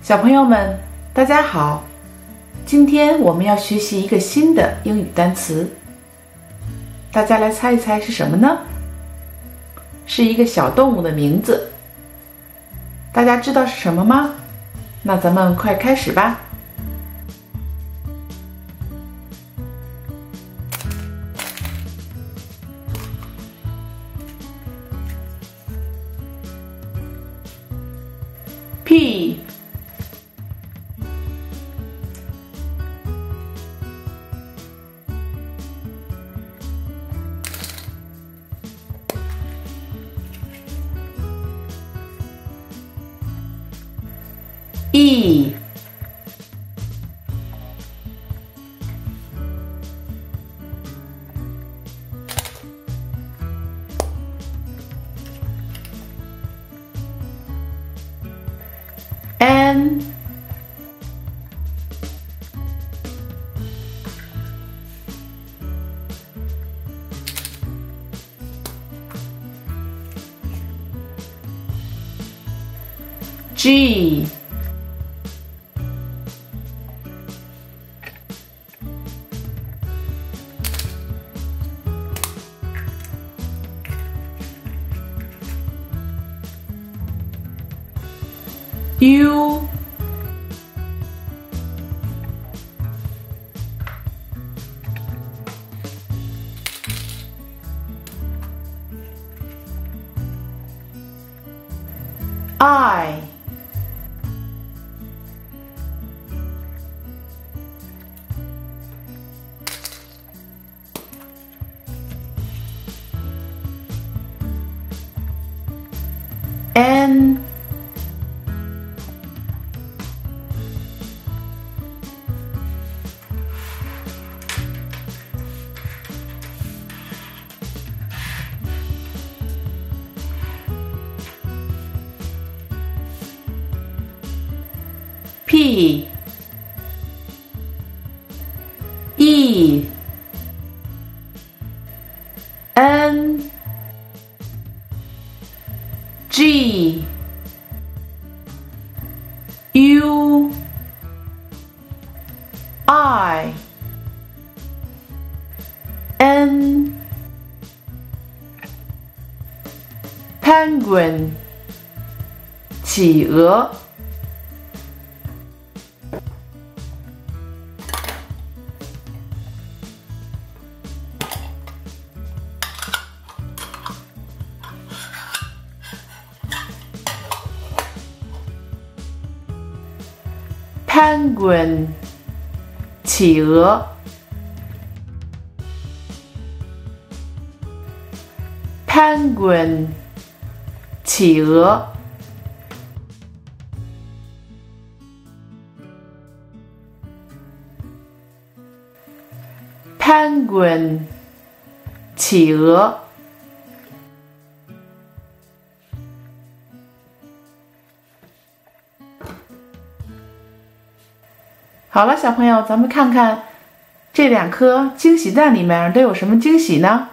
小朋友们，大家好！今天我们要学习一个新的英语单词，大家来猜一猜是什么呢？是一个小动物的名字。大家知道是什么吗？那咱们快开始吧。P E N G U I N P E N G U I N Penguin 企鹅Penguin 企鹅 Penguin 企鹅 Penguin 企鹅好了，小朋友，咱们看看这2颗惊喜蛋里面都有什么惊喜呢？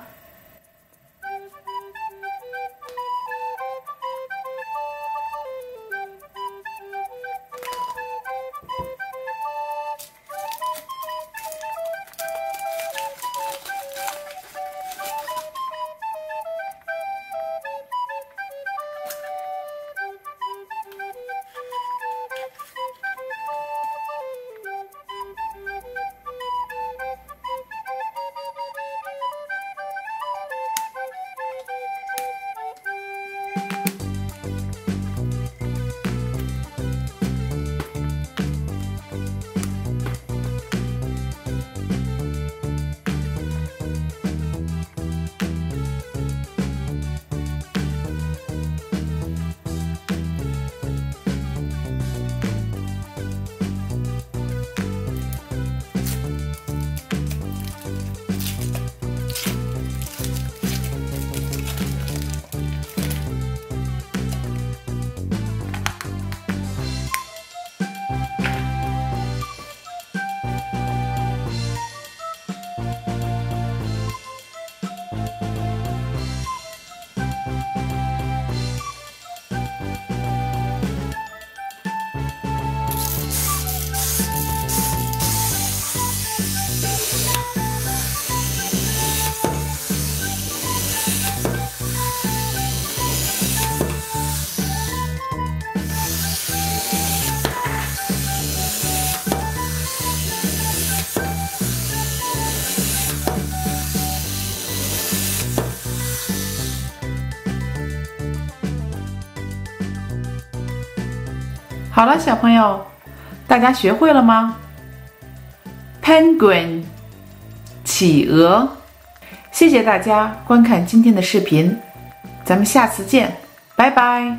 好了，小朋友，大家学会了吗？ Penguin 企鹅。谢谢大家观看今天的视频，咱们下次见，拜拜。